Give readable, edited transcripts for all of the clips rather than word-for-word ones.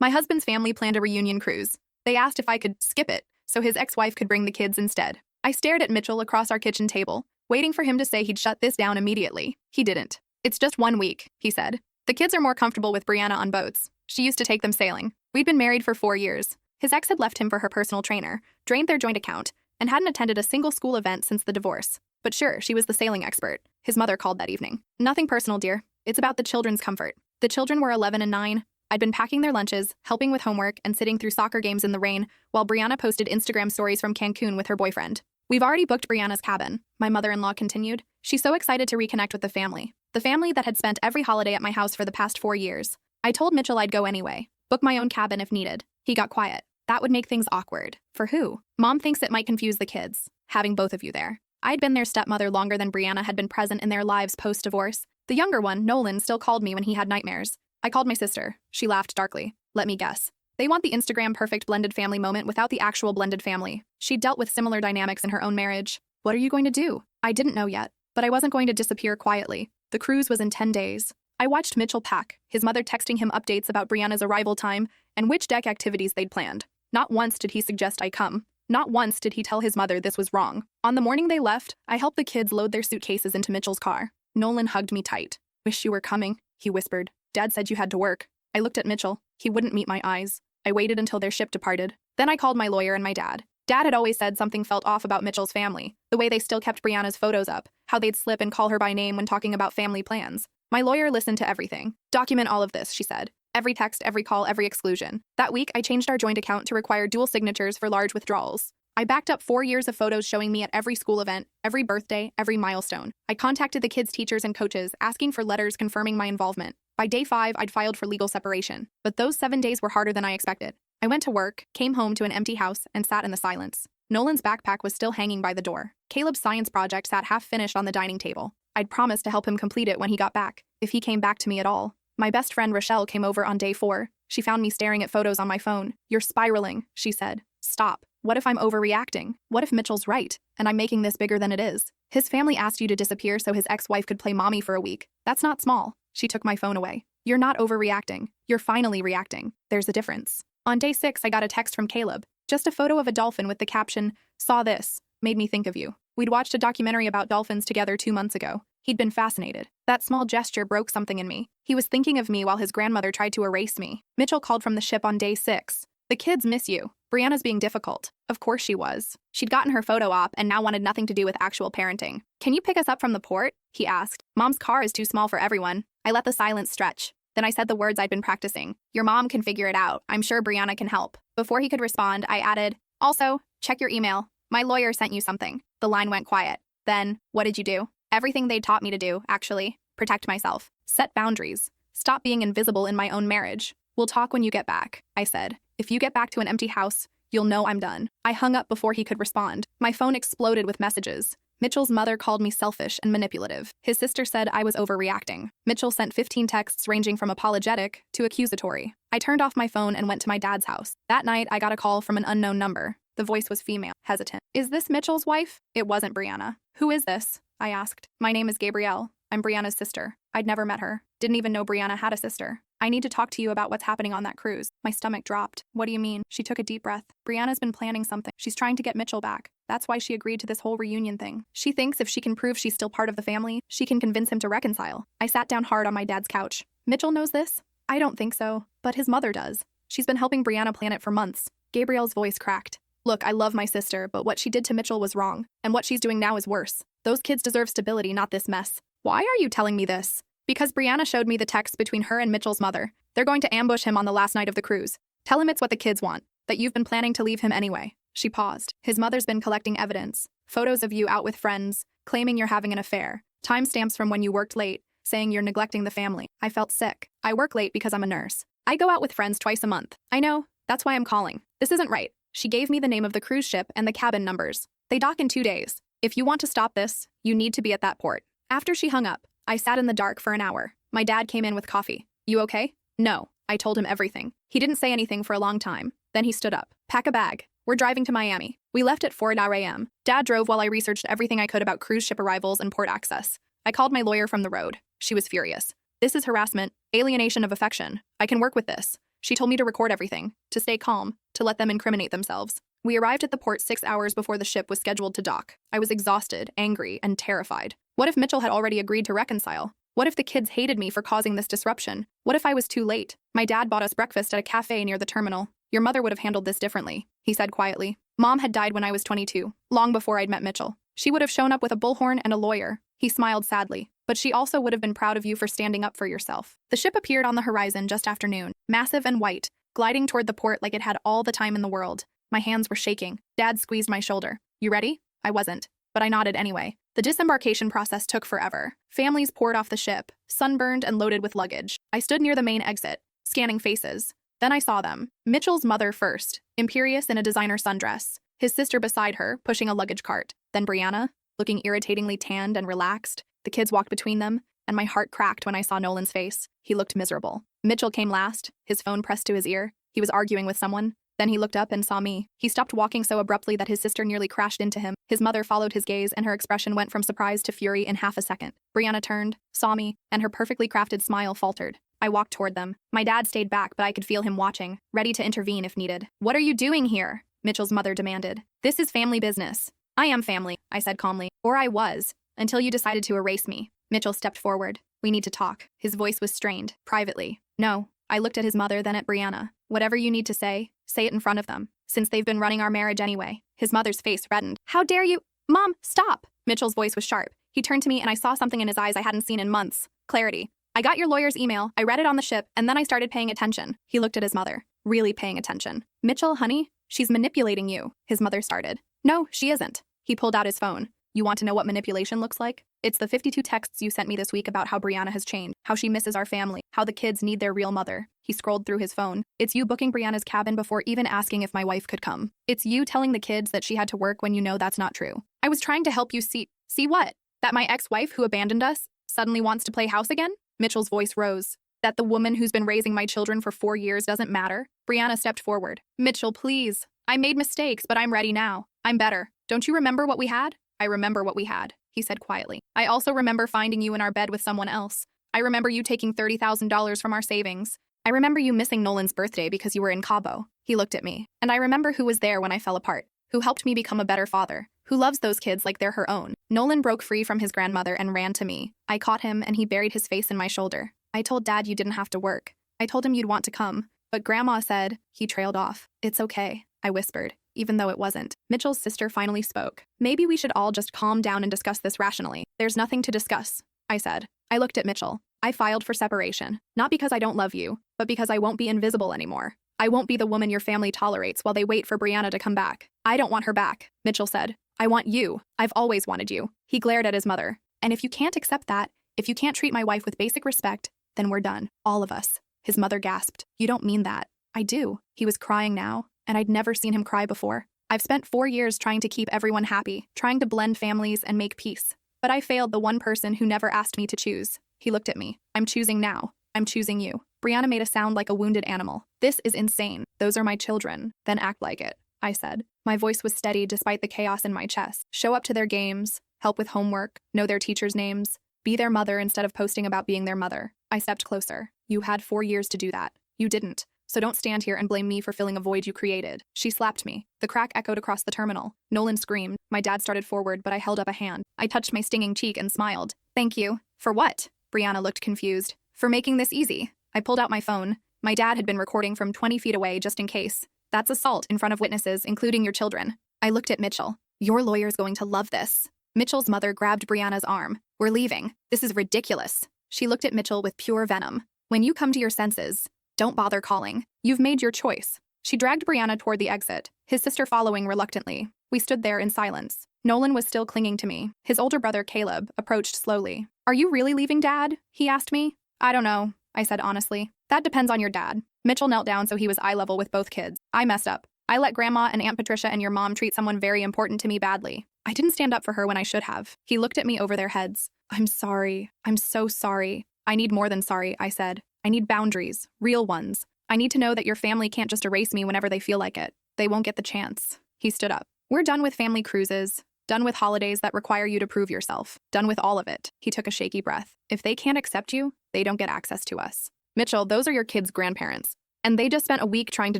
My husband's family planned a reunion cruise. They asked if I could skip it so his ex-wife could bring the kids instead. I stared at Mitchell across our kitchen table, waiting for him to say he'd shut this down immediately. He didn't. "It's just 1 week," he said. "The kids are more comfortable with Brianna on boats. She used to take them sailing. We'd been married for 4 years. His ex had left him for her personal trainer, drained their joint account, and hadn't attended a single school event since the divorce. But sure, she was the sailing expert. His mother called that evening. "Nothing personal, dear. It's about the children's comfort." The children were 11 and 9. I'd been packing their lunches, helping with homework, and sitting through soccer games in the rain while Brianna posted Instagram stories from Cancun with her boyfriend. "We've already booked Brianna's cabin," my mother-in-law continued. "She's so excited to reconnect with the family that had spent every holiday at my house for the past 4 years. I told Mitchell I'd go anyway, book my own cabin if needed." He got quiet. "That would make things awkward." "For who?" "Mom thinks it might confuse the kids, having both of you there." I'd been their stepmother longer than Brianna had been present in their lives post-divorce. The younger one, Nolan, still called me when he had nightmares. I called my sister. She laughed darkly. "Let me guess. They want the Instagram perfect blended family moment without the actual blended family." She'd dealt with similar dynamics in her own marriage. "What are you going to do?" I didn't know yet, but I wasn't going to disappear quietly. The cruise was in 10 days. I watched Mitchell pack, his mother texting him updates about Brianna's arrival time and which deck activities they'd planned. Not once did he suggest I come. Not once did he tell his mother this was wrong. On the morning they left, I helped the kids load their suitcases into Mitchell's car. Nolan hugged me tight. "Wish you were coming," he whispered. "Dad said you had to work." I looked at Mitchell. He wouldn't meet my eyes. I waited until their ship departed. Then I called my lawyer and my dad. Dad had always said something felt off about Mitchell's family, the way they still kept Brianna's photos up, how they'd slip and call her by name when talking about family plans. My lawyer listened to everything. "Document all of this," she said. "Every text, every call, every exclusion." That week, I changed our joint account to require dual signatures for large withdrawals. I backed up 4 years of photos showing me at every school event, every birthday, every milestone. I contacted the kids' teachers and coaches, asking for letters confirming my involvement. By day 5, I'd filed for legal separation. But those 7 days were harder than I expected. I went to work, came home to an empty house, and sat in the silence. Nolan's backpack was still hanging by the door. Caleb's science project sat half-finished on the dining table. I'd promised to help him complete it when he got back, if he came back to me at all. My best friend Rochelle came over on day 4. She found me staring at photos on my phone. "You're spiraling," she said. "Stop. What if I'm overreacting? What if Mitchell's right, and I'm making this bigger than it is? His family asked you to disappear so his ex-wife could play mommy for a week. That's not small." She took my phone away. "You're not overreacting. You're finally reacting. There's a difference." On day 6, I got a text from Caleb. Just a photo of a dolphin with the caption, "Saw this. Made me think of you." We'd watched a documentary about dolphins together 2 months ago. He'd been fascinated. That small gesture broke something in me. He was thinking of me while his grandmother tried to erase me. Mitchell called from the ship on day 6. "The kids miss you. Brianna's being difficult." Of course she was. She'd gotten her photo op and now wanted nothing to do with actual parenting. "Can you pick us up from the port?" he asked. "Mom's car is too small for everyone." I let the silence stretch. Then I said the words I'd been practicing. "Your mom can figure it out. I'm sure Brianna can help." Before he could respond, I added, "Also, check your email. My lawyer sent you something." The line went quiet. Then, "What did you do?" "Everything they taught me to do, actually. Protect myself. Set boundaries. Stop being invisible in my own marriage. We'll talk when you get back," I said. "If you get back to an empty house, you'll know I'm done." I hung up before he could respond. My phone exploded with messages. Mitchell's mother called me selfish and manipulative. His sister said I was overreacting. Mitchell sent 15 texts ranging from apologetic to accusatory. I turned off my phone and went to my dad's house. That night, I got a call from an unknown number. The voice was female, hesitant. "Is this Mitchell's wife?" It wasn't Brianna. "Who is this?" I asked. "My name is Gabrielle. I'm Brianna's sister." I'd never met her. Didn't even know Brianna had a sister. "I need to talk to you about what's happening on that cruise." My stomach dropped. "What do you mean?" She took a deep breath. "Brianna's been planning something. She's trying to get Mitchell back. That's why she agreed to this whole reunion thing. She thinks if she can prove she's still part of the family, she can convince him to reconcile." I sat down hard on my dad's couch. "Mitchell knows this?" "I don't think so, but his mother does. She's been helping Brianna plan it for months." Gabrielle's voice cracked. "Look, I love my sister, but what she did to Mitchell was wrong, and what she's doing now is worse. Those kids deserve stability, not this mess." "Why are you telling me this?" "Because Brianna showed me the text between her and Mitchell's mother. They're going to ambush him on the last night of the cruise. Tell him it's what the kids want, that you've been planning to leave him anyway." She paused. "His mother's been collecting evidence. Photos of you out with friends, claiming you're having an affair. Timestamps from when you worked late, saying you're neglecting the family." I felt sick. "I work late because I'm a nurse. I go out with friends twice a month." "I know. That's why I'm calling. This isn't right." She gave me the name of the cruise ship and the cabin numbers. "They dock in 2 days. If you want to stop this, you need to be at that port." After she hung up, I sat in the dark for an hour. My dad came in with coffee. "You okay?" "No." I told him everything. He didn't say anything for a long time. Then he stood up. "Pack a bag. We're driving to Miami." We left at 4 a.m. Dad drove while I researched everything I could about cruise ship arrivals and port access. I called my lawyer from the road. She was furious. "This is harassment, alienation of affection. I can work with this." She told me to record everything, to stay calm, to let them incriminate themselves. We arrived at the port 6 hours before the ship was scheduled to dock. I was exhausted, angry, and terrified. What if Mitchell had already agreed to reconcile? What if the kids hated me for causing this disruption? What if I was too late? My dad bought us breakfast at a cafe near the terminal. Your mother would have handled this differently, he said quietly. Mom had died when I was 22, long before I'd met Mitchell. She would have shown up with a bullhorn and a lawyer. He smiled sadly. But she also would have been proud of you for standing up for yourself. The ship appeared on the horizon just after noon, massive and white, gliding toward the port like it had all the time in the world. My hands were shaking. Dad squeezed my shoulder. You ready? I wasn't, but I nodded anyway. The disembarkation process took forever. Families poured off the ship, sunburned and loaded with luggage. I stood near the main exit, scanning faces. Then I saw them. Mitchell's mother first, imperious in a designer sundress. His sister beside her, pushing a luggage cart. Then Brianna, looking irritatingly tanned and relaxed. The kids walked between them, and my heart cracked when I saw Nolan's face. He looked miserable. Mitchell came last, his phone pressed to his ear. He was arguing with someone. Then he looked up and saw me. He stopped walking so abruptly that his sister nearly crashed into him. His mother followed his gaze, and her expression went from surprise to fury in half a second. Brianna turned, saw me, and her perfectly crafted smile faltered. I walked toward them. My dad stayed back, but I could feel him watching, ready to intervene if needed. What are you doing here? Mitchell's mother demanded. This is family business. I am family, I said calmly. Or I was, until you decided to erase me. Mitchell stepped forward. We need to talk. His voice was strained, privately. No. I looked at his mother, then at Brianna. Whatever you need to say it in front of them, since they've been running our marriage anyway. His mother's face reddened. How dare you? Mom, stop! Mitchell's voice was sharp. He turned to me and I saw something in his eyes I hadn't seen in months. Clarity. I got your lawyer's email, I read it on the ship, and then I started paying attention. He looked at his mother. Really paying attention. Mitchell, honey, she's manipulating you, his mother started. No, she isn't. He pulled out his phone. You want to know what manipulation looks like? It's the 52 texts you sent me this week about how Brianna has changed, how she misses our family, how the kids need their real mother. He scrolled through his phone. It's you booking Brianna's cabin before even asking if my wife could come. It's you telling the kids that she had to work when you know that's not true. I was trying to help you see what? That my ex-wife who abandoned us suddenly wants to play house again? Mitchell's voice rose. That the woman who's been raising my children for 4 years doesn't matter? Brianna stepped forward. Mitchell, please. I made mistakes, but I'm ready now. I'm better. Don't you remember what we had? I remember what we had, he said quietly. I also remember finding you in our bed with someone else. I remember you taking $30,000 from our savings. I remember you missing Nolan's birthday because you were in Cabo. He looked at me. And I remember who was there when I fell apart, who helped me become a better father, who loves those kids like they're her own. Nolan broke free from his grandmother and ran to me. I caught him and he buried his face in my shoulder. I told Dad you didn't have to work. I told him you'd want to come. But Grandma said, he trailed off. It's okay, I whispered, even though it wasn't. Mitchell's sister finally spoke. Maybe we should all just calm down and discuss this rationally. There's nothing to discuss, I said. I looked at Mitchell. I filed for separation, not because I don't love you, but because I won't be invisible anymore. I won't be the woman your family tolerates while they wait for Brianna to come back. I don't want her back, Mitchell said. I want you. I've always wanted you. He glared at his mother. And if you can't accept that, if you can't treat my wife with basic respect, then we're done. All of us. His mother gasped. You don't mean that. I do. He was crying now, and I'd never seen him cry before. I've spent 4 years trying to keep everyone happy, trying to blend families and make peace. But I failed the one person who never asked me to choose. He looked at me. I'm choosing now. I'm choosing you. Brianna made a sound like a wounded animal. This is insane. Those are my children. Then act like it, I said. My voice was steady despite the chaos in my chest. Show up to their games, help with homework, know their teachers' names, be their mother instead of posting about being their mother. I stepped closer. You had 4 years to do that. You didn't. So don't stand here and blame me for filling a void you created. She slapped me. The crack echoed across the terminal. Nolan screamed. My dad started forward, but I held up a hand. I touched my stinging cheek and smiled. Thank you. For what? Brianna looked confused. For making this easy. I pulled out my phone. My dad had been recording from 20 feet away just in case. That's assault in front of witnesses, including your children. I looked at Mitchell. Your lawyer's going to love this. Mitchell's mother grabbed Brianna's arm. We're leaving. This is ridiculous. She looked at Mitchell with pure venom. When you come to your senses, don't bother calling. You've made your choice. She dragged Brianna toward the exit, his sister following reluctantly. We stood there in silence. Nolan was still clinging to me. His older brother, Caleb, approached slowly. Are you really leaving, Dad? He asked me. I don't know, I said honestly. That depends on your dad. Mitchell knelt down so he was eye level with both kids. I messed up. I let Grandma and Aunt Patricia and your mom treat someone very important to me badly. I didn't stand up for her when I should have. He looked at me over their heads. I'm sorry. I'm so sorry. I need more than sorry, I said. I need boundaries, real ones. I need to know that your family can't just erase me whenever they feel like it. They won't get the chance. He stood up. We're done with family cruises, done with holidays that require you to prove yourself, done with all of it. He took a shaky breath. If they can't accept you, they don't get access to us. Mitchell, those are your kids' grandparents. And they just spent a week trying to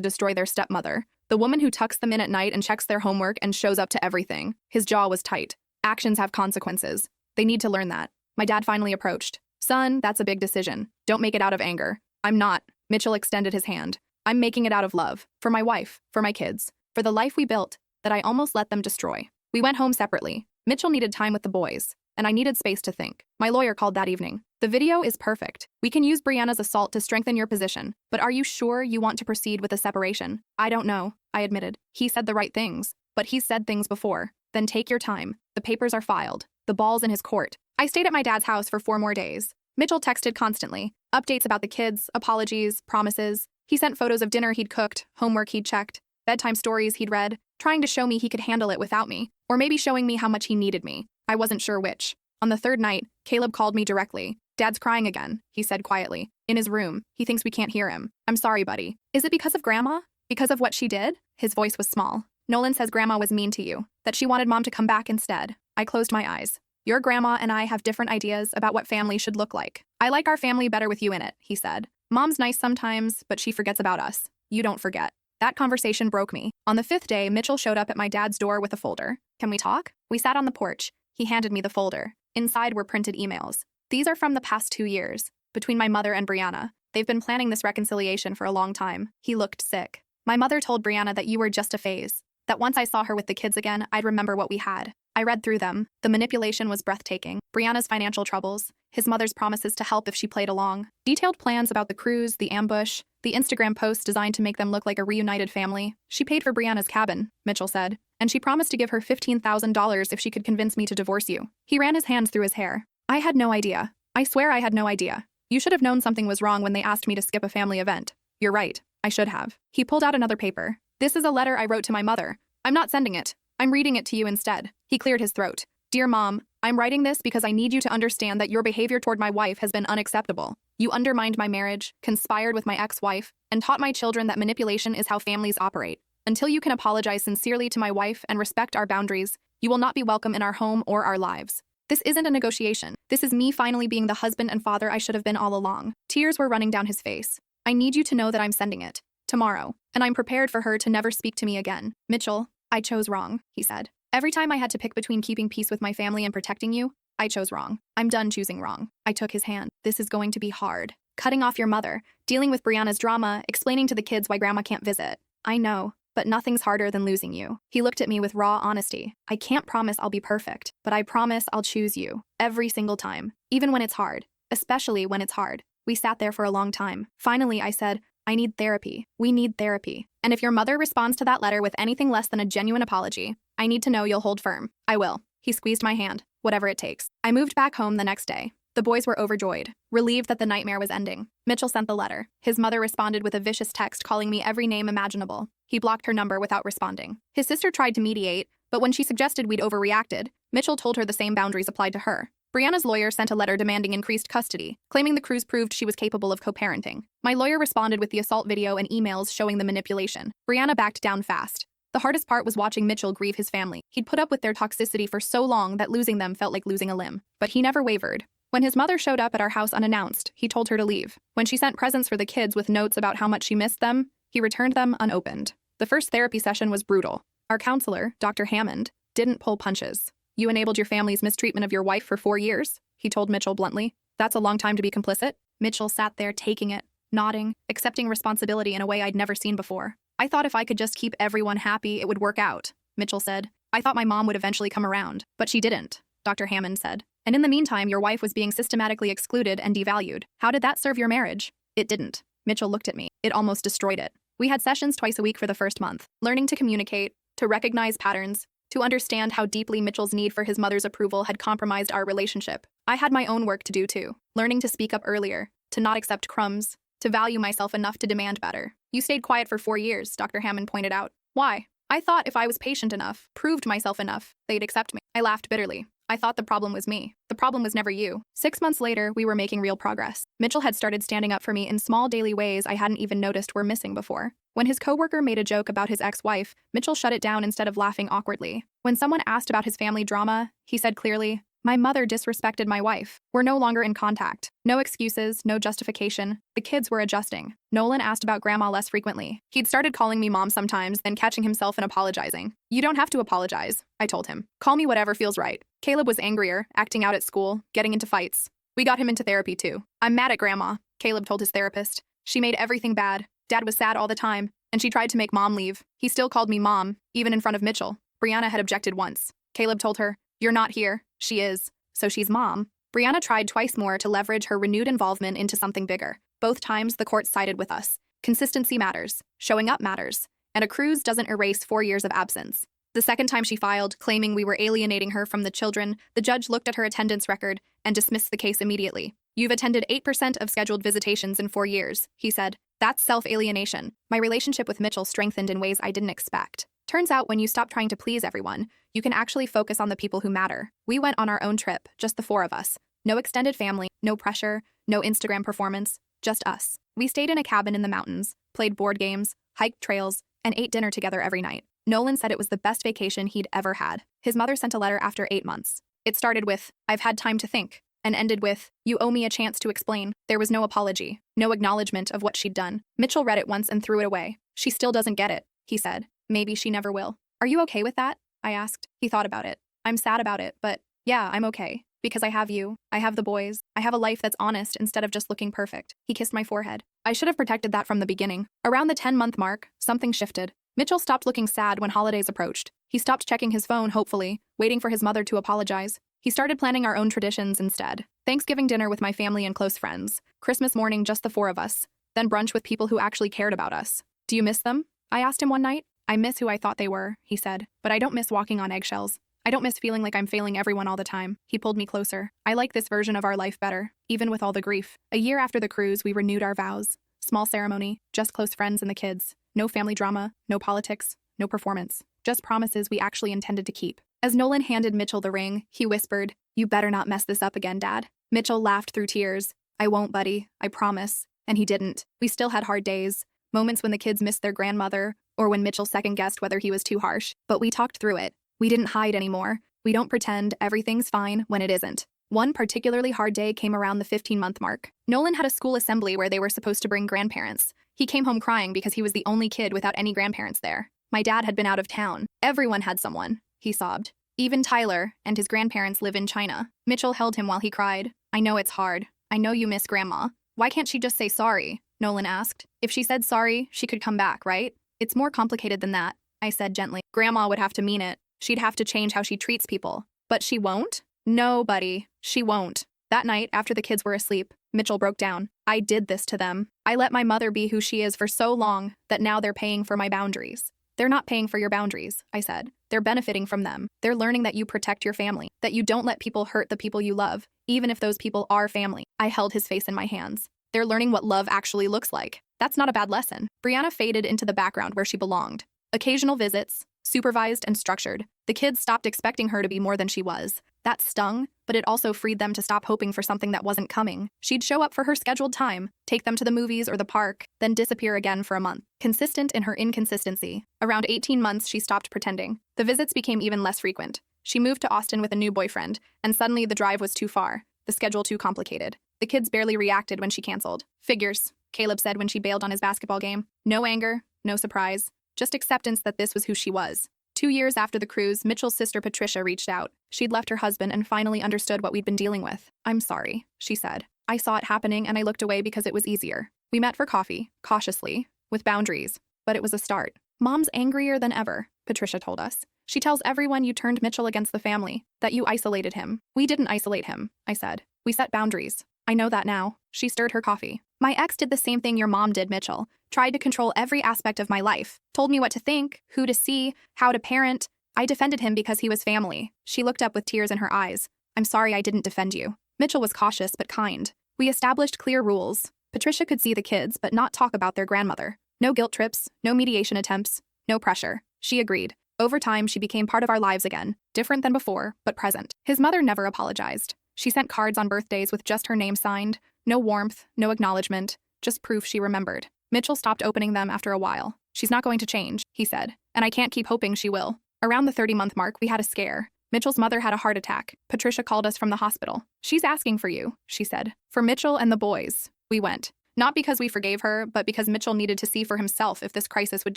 destroy their stepmother, the woman who tucks them in at night and checks their homework and shows up to everything. His jaw was tight. Actions have consequences. They need to learn that. My dad finally approached. Son, that's a big decision. Don't make it out of anger. I'm not. Mitchell extended his hand. I'm making it out of love. For my wife, for my kids, for the life we built that I almost let them destroy. We went home separately. Mitchell needed time with the boys, and I needed space to think. My lawyer called that evening. The video is perfect. We can use Brianna's assault to strengthen your position, but are you sure you want to proceed with a separation? I don't know, I admitted. He said the right things, but he's said things before. Then take your time. The papers are filed. The ball's in his court. I stayed at my dad's house for 4 more days. Mitchell texted constantly. Updates about the kids, apologies, promises. He sent photos of dinner he'd cooked, homework he'd checked, bedtime stories he'd read, trying to show me he could handle it without me, or maybe showing me how much he needed me. I wasn't sure which. On the 3rd night, Caleb called me directly. Dad's crying again, he said quietly. In his room, he thinks we can't hear him. I'm sorry, buddy. Is it because of Grandma? Because of what she did? His voice was small. Nolan says Grandma was mean to you, that she wanted Mom to come back instead. I closed my eyes. Your grandma and I have different ideas about what family should look like. I like our family better with you in it, he said. Mom's nice sometimes, but she forgets about us. You don't forget. That conversation broke me. On the 5th day, Mitchell showed up at my dad's door with a folder. Can we talk? We sat on the porch. He handed me the folder. Inside were printed emails. These are from the past 2 years, between my mother and Brianna. They've been planning this reconciliation for a long time. He looked sick. My mother told Brianna that you were just a phase, that once I saw her with the kids again, I'd remember what we had. I read through them. The manipulation was breathtaking. Brianna's financial troubles, his mother's promises to help if she played along, detailed plans about the cruise, the ambush, the Instagram posts designed to make them look like a reunited family. She paid for Brianna's cabin, Mitchell said, and she promised to give her $15,000 if she could convince me to divorce you. He ran his hands through his hair. I had no idea. I swear I had no idea. You should have known something was wrong when they asked me to skip a family event. You're right. I should have. He pulled out another paper. This is a letter I wrote to my mother. I'm not sending it. I'm reading it to you instead. He cleared his throat. Dear Mom, I'm writing this because I need you to understand that your behavior toward my wife has been unacceptable. You undermined my marriage, conspired with my ex-wife, and taught my children that manipulation is how families operate. Until you can apologize sincerely to my wife and respect our boundaries, you will not be welcome in our home or our lives. This isn't a negotiation. This is me finally being the husband and father I should have been all along. Tears were running down his face. I need you to know that I'm sending it. Tomorrow. And I'm prepared for her to never speak to me again. Mitchell, I chose wrong, he said. Every time I had to pick between keeping peace with my family and protecting you, I chose wrong. I'm done choosing wrong. I took his hand. This is going to be hard. Cutting off your mother, dealing with Brianna's drama, explaining to the kids why Grandma can't visit. I know, but nothing's harder than losing you. He looked at me with raw honesty. I can't promise I'll be perfect, but I promise I'll choose you. Every single time. Even when it's hard. Especially when it's hard. We sat there for a long time. Finally, I said, I need therapy. We need therapy. And if your mother responds to that letter with anything less than a genuine apology, I need to know you'll hold firm. I will. He squeezed my hand. Whatever it takes. I moved back home the next day. The boys were overjoyed, relieved that the nightmare was ending. Mitchell sent the letter. His mother responded with a vicious text calling me every name imaginable. He blocked her number without responding. His sister tried to mediate, but when she suggested we'd overreacted, Mitchell told her the same boundaries applied to her. Brianna's lawyer sent a letter demanding increased custody, claiming the cruise proved she was capable of co-parenting. My lawyer responded with the assault video and emails showing the manipulation. Brianna backed down fast. The hardest part was watching Mitchell grieve his family. He'd put up with their toxicity for so long that losing them felt like losing a limb. But he never wavered. When his mother showed up at our house unannounced, he told her to leave. When she sent presents for the kids with notes about how much she missed them, he returned them unopened. The first therapy session was brutal. Our counselor, Dr. Hammond, didn't pull punches. You enabled your family's mistreatment of your wife for 4 years, he told Mitchell bluntly. That's a long time to be complicit. Mitchell sat there taking it, nodding, accepting responsibility in a way I'd never seen before. I thought if I could just keep everyone happy, it would work out, Mitchell said. I thought my mom would eventually come around, but she didn't, Dr. Hammond said. And in the meantime, your wife was being systematically excluded and devalued. How did that serve your marriage? It didn't. Mitchell looked at me. It almost destroyed it. We had sessions twice a week for the first month, learning to communicate, to recognize patterns, to understand how deeply Mitchell's need for his mother's approval had compromised our relationship. I had my own work to do too, learning to speak up earlier, to not accept crumbs, to value myself enough to demand better. You stayed quiet for 4 years, Dr. Hammond pointed out. Why? I thought if I was patient enough, proved myself enough, they'd accept me. I laughed bitterly. I thought the problem was me. The problem was never you. 6 months later, we were making real progress. Mitchell had started standing up for me in small daily ways I hadn't even noticed were missing before. When his coworker made a joke about his ex-wife, Mitchell shut it down instead of laughing awkwardly. When someone asked about his family drama, he said clearly, My mother disrespected my wife. We're no longer in contact. No excuses, no justification. The kids were adjusting. Nolan asked about Grandma less frequently. He'd started calling me mom sometimes, then catching himself and apologizing. You don't have to apologize, I told him. Call me whatever feels right. Caleb was angrier, acting out at school, getting into fights. We got him into therapy too. I'm mad at Grandma, Caleb told his therapist. She made everything bad. Dad was sad all the time, and she tried to make Mom leave. He still called me Mom, even in front of Mitchell. Brianna had objected once. Caleb told her, "You're not here." She is. So she's Mom. Brianna tried twice more to leverage her renewed involvement into something bigger. Both times, the court sided with us. Consistency matters. Showing up matters. And a cruise doesn't erase 4 years of absence. The second time she filed, claiming we were alienating her from the children, the judge looked at her attendance record and dismissed the case immediately. You've attended 8% of scheduled visitations in 4 years, he said. That's self-alienation. My relationship with Mitchell strengthened in ways I didn't expect. Turns out when you stop trying to please everyone, you can actually focus on the people who matter. We went on our own trip, just the 4 of us. No extended family, no pressure, no Instagram performance, just us. We stayed in a cabin in the mountains, played board games, hiked trails, and ate dinner together every night. Nolan said it was the best vacation he'd ever had. His mother sent a letter after 8 months. It started with, "I've had time to think," and ended with, "You owe me a chance to explain." There was no apology, no acknowledgement of what she'd done. Mitchell read it once and threw it away. She still doesn't get it, he said. Maybe she never will. Are you okay with that? I asked. He thought about it. I'm sad about it, but yeah, I'm okay. Because I have you. I have the boys. I have a life that's honest instead of just looking perfect. He kissed my forehead. I should have protected that from the beginning. Around the 10-month mark, something shifted. Mitchell stopped looking sad when holidays approached. He stopped checking his phone, hopefully, waiting for his mother to apologize. He started planning our own traditions instead. Thanksgiving dinner with my family and close friends. Christmas morning, just the 4 of us. Then brunch with people who actually cared about us. Do you miss them? I asked him one night. I miss who I thought they were, he said. But I don't miss walking on eggshells. I don't miss feeling like I'm failing everyone all the time. He pulled me closer. I like this version of our life better, even with all the grief. A year after the cruise, we renewed our vows. Small ceremony, just close friends and the kids. No family drama, no politics, no performance. Just promises we actually intended to keep. As Nolan handed Mitchell the ring, he whispered, "You better not mess this up again, Dad." Mitchell laughed through tears. "I won't, buddy. I promise." And he didn't. We still had hard days. Moments when the kids missed their grandmother, or when Mitchell second-guessed whether he was too harsh. But we talked through it. We didn't hide anymore. We don't pretend everything's fine when it isn't. One particularly hard day came around the 15-month mark. Nolan had a school assembly where they were supposed to bring grandparents. He came home crying because he was the only kid without any grandparents there. My dad had been out of town. Everyone had someone, he sobbed. Even Tyler, and his grandparents live in China. Mitchell held him while he cried. "I know it's hard. I know you miss Grandma. Why can't she just say sorry?" Nolan asked. "If she said sorry, she could come back, right?" "It's more complicated than that," I said gently. "Grandma would have to mean it. She'd have to change how she treats people." "But she won't?" "No, buddy, she won't." That night, after the kids were asleep, Mitchell broke down. "I did this to them. I let my mother be who she is for so long that now they're paying for my boundaries." "They're not paying for your boundaries," I said. "They're benefiting from them. They're learning that you protect your family, that you don't let people hurt the people you love, even if those people are family." I held his face in my hands. "They're learning what love actually looks like. That's not a bad lesson." Brianna faded into the background where she belonged. Occasional visits, supervised and structured. The kids stopped expecting her to be more than she was. That stung, but it also freed them to stop hoping for something that wasn't coming. She'd show up for her scheduled time, take them to the movies or the park, then disappear again for a month. Consistent in her inconsistency. Around 18 months, she stopped pretending. The visits became even less frequent. She moved to Austin with a new boyfriend, and suddenly the drive was too far, the schedule too complicated. The kids barely reacted when she canceled. "Figures," Caleb said when she bailed on his basketball game. No anger, no surprise, just acceptance that this was who she was. 2 years after the cruise, Mitchell's sister Patricia reached out. She'd left her husband and finally understood what we'd been dealing with. "I'm sorry," she said. "I saw it happening and I looked away because it was easier." We met for coffee, cautiously, with boundaries, but it was a start. "Mom's angrier than ever," Patricia told us. "She tells everyone you turned Mitchell against the family, that you isolated him." "We didn't isolate him," I said. "We set boundaries." "I know that now." She stirred her coffee. "My ex did the same thing your mom did, Mitchell. Tried to control every aspect of my life. Told me what to think, who to see, how to parent. I defended him because he was family." She looked up with tears in her eyes. "I'm sorry I didn't defend you." Mitchell was cautious but kind. We established clear rules. Patricia could see the kids but not talk about their grandmother. No guilt trips, no mediation attempts, no pressure. She agreed. Over time, she became part of our lives again. Different than before, but present. His mother never apologized. She sent cards on birthdays with just her name signed. No warmth, no acknowledgement, just proof she remembered. Mitchell stopped opening them after a while. "She's not going to change," he said, "and I can't keep hoping she will." Around the 30-month mark, we had a scare. Mitchell's mother had a heart attack. Patricia called us from the hospital. She's asking for you, she said. For Mitchell and the boys. We went. Not because we forgave her, but because Mitchell needed to see for himself if this crisis would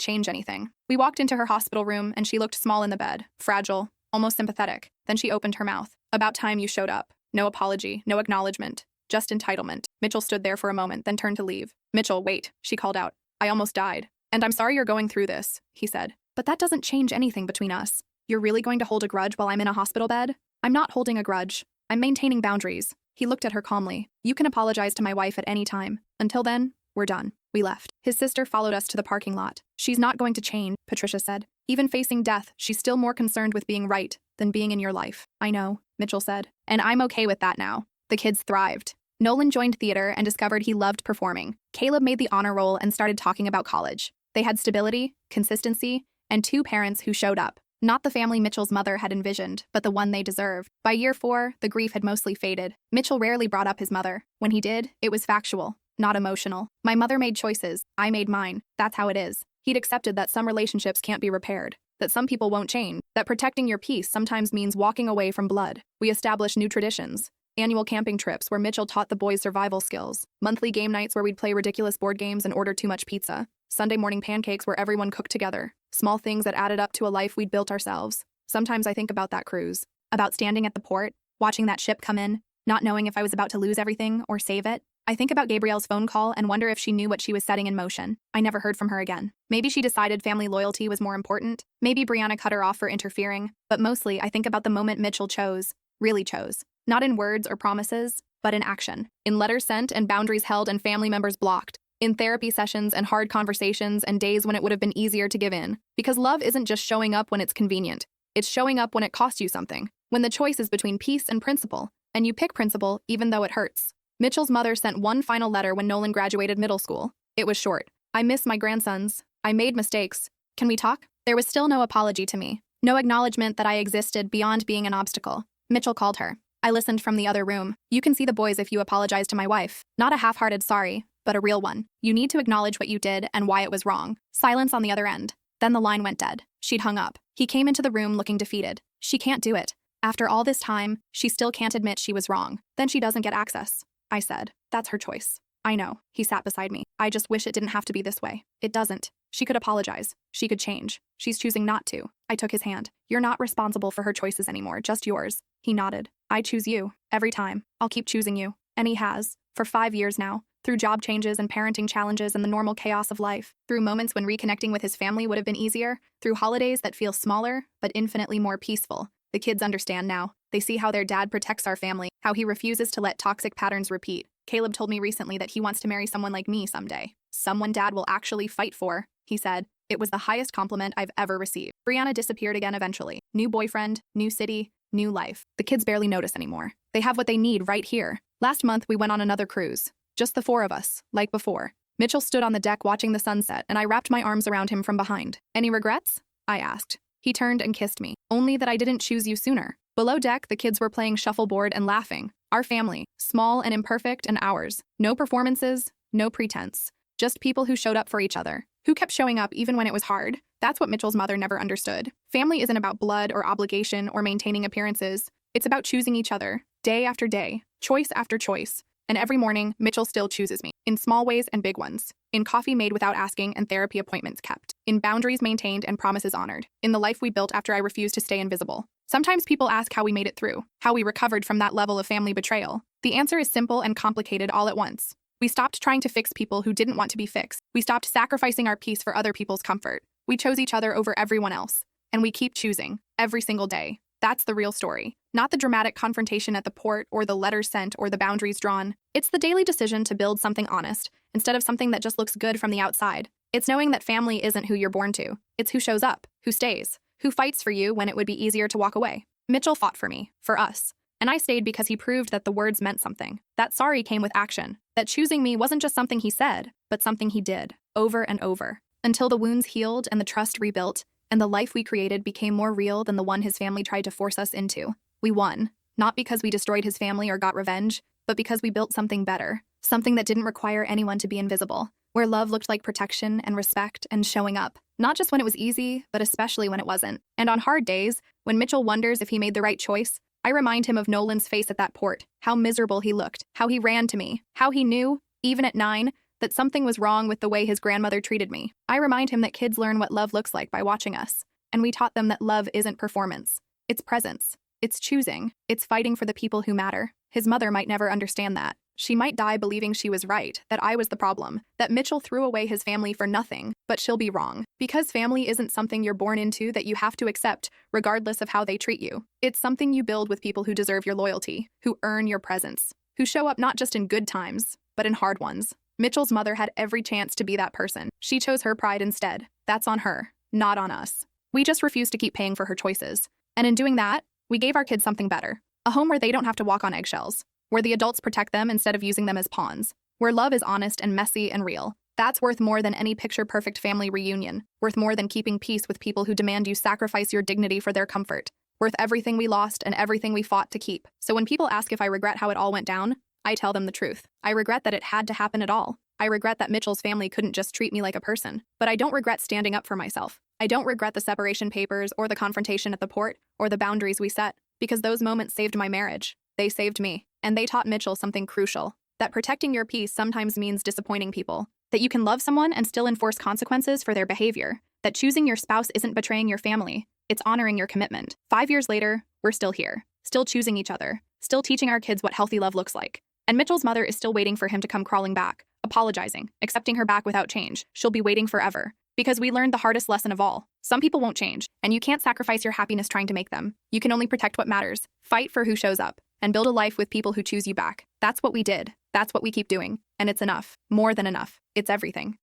change anything. We walked into her hospital room, and she looked small in the bed, fragile, almost sympathetic. Then she opened her mouth. About time you showed up. No apology, no acknowledgement, just entitlement. Mitchell stood there for a moment, then turned to leave. Mitchell, wait, she called out. I almost died. And I'm sorry you're going through this, he said. But that doesn't change anything between us. You're really going to hold a grudge while I'm in a hospital bed? I'm not holding a grudge. I'm maintaining boundaries. He looked at her calmly. You can apologize to my wife at any time. Until then, we're done. We left. His sister followed us to the parking lot. She's not going to change, Patricia said. Even facing death, she's still more concerned with being right than being in your life. I know, Mitchell said. And I'm okay with that now. The kids thrived. Nolan joined theater and discovered he loved performing. Caleb made the honor roll and started talking about college. They had stability, consistency, and 2 parents who showed up. Not the family Mitchell's mother had envisioned, but the one they deserved. By year 4, the grief had mostly faded. Mitchell rarely brought up his mother. When he did, it was factual, not emotional. My mother made choices. I made mine. That's how it is. He'd accepted that some relationships can't be repaired, that some people won't change, that protecting your peace sometimes means walking away from blood. We established new traditions. Annual camping trips where Mitchell taught the boys survival skills. Monthly game nights where we'd play ridiculous board games and order too much pizza. Sunday morning pancakes where everyone cooked together. Small things that added up to a life we'd built ourselves. Sometimes I think about that cruise. About standing at the port, watching that ship come in, not knowing if I was about to lose everything or save it. I think about Gabrielle's phone call and wonder if she knew what she was setting in motion. I never heard from her again. Maybe she decided family loyalty was more important. Maybe Brianna cut her off for interfering. But mostly, I think about the moment Mitchell chose. Really chose. Not in words or promises, but in action. In letters sent and boundaries held and family members blocked. In therapy sessions and hard conversations and days when it would have been easier to give in. Because love isn't just showing up when it's convenient. It's showing up when it costs you something. When the choice is between peace and principle, and you pick principle even though it hurts. Mitchell's mother sent one final letter when Nolan graduated middle school. It was short. I miss my grandsons. I made mistakes. Can we talk? There was still no apology to me. No acknowledgement that I existed beyond being an obstacle. Mitchell called her. I listened from the other room. You can see the boys if you apologize to my wife. Not a half-hearted sorry, but a real one. You need to acknowledge what you did and why it was wrong. Silence on the other end. Then the line went dead. She'd hung up. He came into the room looking defeated. She can't do it. After all this time, she still can't admit she was wrong. Then she doesn't get access. I said, that's her choice. I know. He sat beside me. I just wish it didn't have to be this way. It doesn't. She could apologize. She could change. She's choosing not to. I took his hand. You're not responsible for her choices anymore, just yours. He nodded. I choose you. Every time. I'll keep choosing you. And he has. For 5 years now. Through job changes and parenting challenges and the normal chaos of life. Through moments when reconnecting with his family would have been easier. Through holidays that feel smaller, but infinitely more peaceful. The kids understand now. They see how their dad protects our family, how he refuses to let toxic patterns repeat. Caleb told me recently that he wants to marry someone like me someday. Someone dad will actually fight for, he said. It was the highest compliment I've ever received. Brianna disappeared again eventually. New boyfriend, new city, new life. The kids barely notice anymore. They have what they need right here. Last month, we went on another cruise. Just the 4 of us, like before. Mitchell stood on the deck watching the sunset, and I wrapped my arms around him from behind. Any regrets? I asked. He turned and kissed me. Only that I didn't choose you sooner. Below deck, the kids were playing shuffleboard and laughing. Our family, small and imperfect and ours. No performances, no pretense. Just people who showed up for each other. Who kept showing up even when it was hard. That's what Mitchell's mother never understood. Family isn't about blood or obligation or maintaining appearances. It's about choosing each other, day after day, choice after choice. And every morning, Mitchell still chooses me. In small ways and big ones. In coffee made without asking and therapy appointments kept. In boundaries maintained and promises honored. In the life we built after I refused to stay invisible. Sometimes people ask how we made it through. How we recovered from that level of family betrayal. The answer is simple and complicated all at once. We stopped trying to fix people who didn't want to be fixed. We stopped sacrificing our peace for other people's comfort. We chose each other over everyone else. And we keep choosing. Every single day. That's the real story. Not the dramatic confrontation at the port or the letters sent or the boundaries drawn. It's the daily decision to build something honest instead of something that just looks good from the outside. It's knowing that family isn't who you're born to. It's who shows up, who stays, who fights for you when it would be easier to walk away. Mitchell fought for me, for us. And I stayed because he proved that the words meant something. That sorry came with action. That choosing me wasn't just something he said, but something he did, over and over. Until the wounds healed and the trust rebuilt, and the life we created became more real than the one his family tried to force us into. We won, not because we destroyed his family or got revenge, but because we built something better, something that didn't require anyone to be invisible, where love looked like protection and respect and showing up. Not just when it was easy, but especially when it wasn't. And on hard days, when Mitchell wonders if he made the right choice, I remind him of Nolan's face at that port, how miserable he looked, how he ran to me, how he knew, even at 9, that something was wrong with the way his grandmother treated me. I remind him that kids learn what love looks like by watching us, and we taught them that love isn't performance. It's presence. It's choosing. It's fighting for the people who matter. His mother might never understand that. She might die believing she was right, that I was the problem, that Mitchell threw away his family for nothing, but she'll be wrong. Because family isn't something you're born into that you have to accept, regardless of how they treat you. It's something you build with people who deserve your loyalty, who earn your presence, who show up not just in good times, but in hard ones. Mitchell's mother had every chance to be that person. She chose her pride instead. That's on her, not on us. We just refused to keep paying for her choices. And in doing that, we gave our kids something better. A home where they don't have to walk on eggshells, where the adults protect them instead of using them as pawns, where love is honest and messy and real. That's worth more than any picture-perfect family reunion, worth more than keeping peace with people who demand you sacrifice your dignity for their comfort, worth everything we lost and everything we fought to keep. So when people ask if I regret how it all went down, I tell them the truth. I regret that it had to happen at all. I regret that Mitchell's family couldn't just treat me like a person. But I don't regret standing up for myself. I don't regret the separation papers or the confrontation at the port or the boundaries we set, because those moments saved my marriage. They saved me. And they taught Mitchell something crucial, that protecting your peace sometimes means disappointing people, that you can love someone and still enforce consequences for their behavior, that choosing your spouse isn't betraying your family, it's honoring your commitment. 5 years later, we're still here, still choosing each other, still teaching our kids what healthy love looks like. And Mitchell's mother is still waiting for him to come crawling back, apologizing, accepting her back without change. She'll be waiting forever. Because we learned the hardest lesson of all. Some people won't change, and you can't sacrifice your happiness trying to make them. You can only protect what matters, fight for who shows up, and build a life with people who choose you back. That's what we did. That's what we keep doing. And it's enough. More than enough. It's everything.